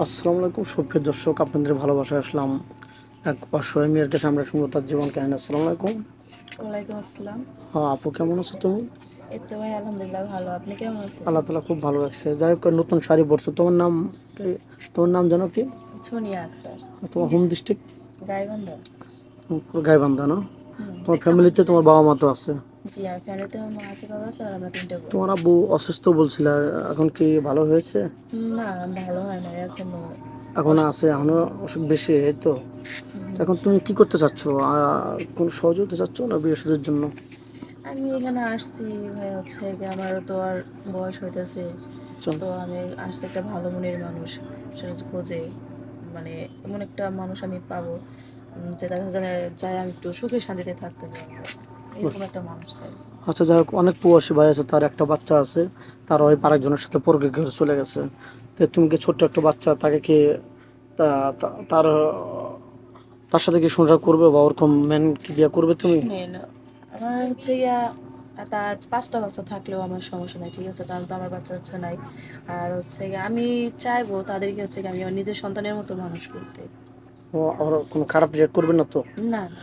আসসালামু আলাইকুম সুপ্রিয় দর্শক, আপনাদের ভালোবাসায় আসলাম এক অসহায় মেয়ের কাছে। আমরা শুনবো তার জীবন কাহিনী। আসসালামু আলাইকুম। ওয়ালাইকুম আসসালাম। হ্যাঁ আপু, কেমন আছো তুমি? এই তো ভাই আলহামদুলিল্লাহ ভালো। আপনি কেমন আছেন? আল্লাহ তালা খুব ভালো লাগছে। যাই হোক, নতুন শাড়ি পরছো, তোমার নাম জানো কি? সোনিয়া আক্তার। তোমার হোম ডিস্ট্রিক্ট? গাইবান্ধা। গাইবান্ধা না? হুম। তোমার ফ্যামিলিতে তোমার বাবা মা তো আছে? জি, আমার ফ্যামিলিতে আমার মা আছে, বাবা আছে, আর আমরা তিনটা বোন। তোমার আব্বু অসুস্থ বলছিল, এখন কি ভালো হয়েছে? না, ভালো হয় না এখনো। এখন আছে, অসুস্থ। এখনো অসুখ বেশি, এই তো? তো হুম। এখন তুমি কি করতে চাচ্ছ? কোন সহযোগিতা চাচ্ছ না বিয়ে শাদীর জন্য? আমি এখানে আসছি ভাই, হচ্ছে কি আমারও তো আর বয়স হইতেছে। আচ্ছা। তো আমি আসছি একটা ভালো মনের মানুষ সেটা খোঁজে, মানে এমন একটা মানুষ আমি পাবো যে তার কাছে চাই আমি একটু সুখে শান্তিতে থাকতে পারবো, এরকম একটা মানুষ চাই। আচ্ছা, যাই হোক, অনেক প্রবাসী ভাই আছে, তার একটা বাচ্চা আছে, তার ওই আরেকজনের সাথে পরকে ঘরে চলে গেছে। তো তুমি কি ছোট্ট একটা বাচ্চা, তাকে কি তার তার সাথে কি সংসার করবে বা ওরকম মেন কি বিয়ে করবে তুমি? শুনেন, আমার হচ্ছে গিয়া তার ৫টা বাচ্চা থাকলেও আমার সমস্যা নাই, ঠিক আছে, কারণ তো আমার বাচ্চা কাচ্চা নাই। আর হচ্ছে গিয়ে আমি চাইবো তাদেরকে হচ্ছে গিয়ে আমি আমার নিজের সন্তানের মতো মানুষ করতে। ও, ওর কোনো খারাপ রেট করবে না তো? না না,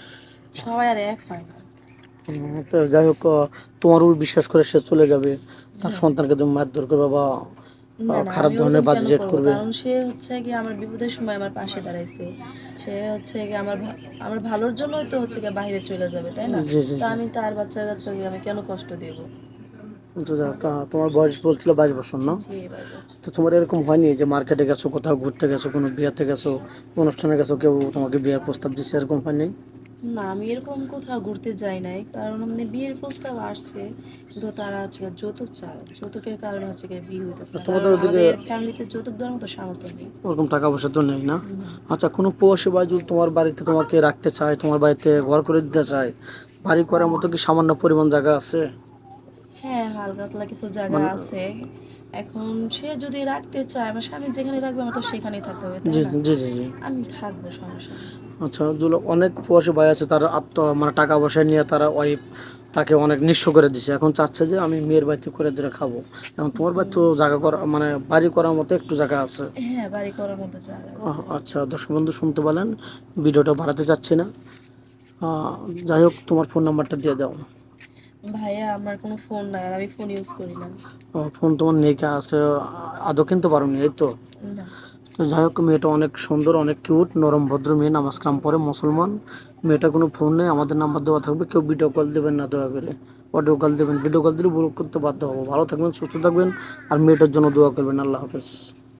সবাই আর এক হয় না। তো যাই হোক, তোমারও বিশ্বাস করে সে চলে যাবে, তার হ্যাঁ। সন্তানকে তুমি মারধর করবে বা না না, খারাপ আমি ধরনের ওরকম বাজে কেন রেট করবো, করবে? কারণ সে হচ্ছে গিয়ে আমার বিপদের সময় আমার পাশে দাঁড়াইছে। সে হচ্ছে গিয়ে আমার ভালোর জন্যই তো হচ্ছে গিয়ে বাইরে চলে যাবে, তাই না? জি জি তো জি। আমি তার বাচ্চা কাচ্চা আমি কেন কষ্ট দেব? তো যাই হোক, তোমার বয়স বলছিল 22 বছর, না? জি, এবার বলছি। তো তোমার এরকম হয়নি যে মার্কেটে গেছো, কোথাও ঘুরতে গেছো, কোনো বিয়েতে গেছো, অনুষ্ঠানে গেছো, কেউ তোমাকে বিয়ের প্রস্তাব দিচ্ছে, এরকম হয়নি? না, আমি এরকম কোথাও ঘুরতে যাই নাই, কারণ মানে বিয়ের প্রস্তাব আসছে, কিন্তু তারা হচ্ছে গিয়ে যৌতুক চায়। যৌতুকের কারণে হচ্ছে গিয়ে বিয়ে হইতেছে না, কারণ তোমাদের ওদিকে আমাদের ফ্যামিলিতে যৌতুক দেওয়ার মতো সামর্থ্য নেই। ওরকম টাকা পয়সা তো নেই, না? হুম। আচ্ছা, কোনো প্রবাসী ভাই যদি তোমার বাড়িতে তোমাকে রাখতে চায়, তোমার বাড়িতে ঘর করে দিতে চায়, বাড়ি করার মতো কি সামান্য পরিমাণ জায়গা আছে? হ্যাঁ, হালকা পাতলা কিছু জায়গা মানে, আছে। এখন সে যদি রাখতে চায়, আমার স্বামী যেখানে রাখবে আমার তো সেখানেই থাকতে হবে, তাই জি না? জি জি জি। আমি থাকবো, সমস্যা নেই। আচ্ছা, যেগুলো অনেক প্রবাসী ভাই আছে, তারা মানে টাকা পয়সা নিয়ে তারা ওয়াইফ তাকে অনেক নিঃস্ব করে দিছে, এখন চাচ্ছে যে আমি মেয়ের বাড়িতে করে ধরে খাবো। এখন তোমার বাড়িতে তো জায়গা করা, মানে বাড়ি করার মতো একটু জায়গা আছে? হ্যাঁ, বাড়ি করার মতো জায়গা আছে। আচ্ছা, দর্শক বন্ধু শুনতে পেলেন, ভিডিওটা বাড়াতে চাচ্ছি না। আহ, যাই হোক, তোমার ফোন নাম্বারটা দিয়ে দাও। ভাইয়া, আমার কোনো ফোন নাই, আর আমি ফোন ইউজ করি না। ফোন তোমার নেই কে আছে? আদৌ কিনতে পারোনি, এই তো? না। তো যাই হোক, মেয়েটা অনেক সুন্দর, অনেক কিউট, নরম ভদ্র মেয়ে, নামাজ কালাম পড়ে, মুসলমান। মেয়েটা কোনো ফোন নেই, আমাদের নাম্বার দেওয়া থাকবে, কেউ ভিডিও কল দেবেন না দয়া করে। অডিও কল দেবেন, ভিডিও কল দিলে ব্লক করতে বাধ্য হবো। ভালো থাকবেন, সুস্থ থাকবেন, আর মেয়েটার জন্য দোয়া করবেন। আল্লাহ হাফেজ।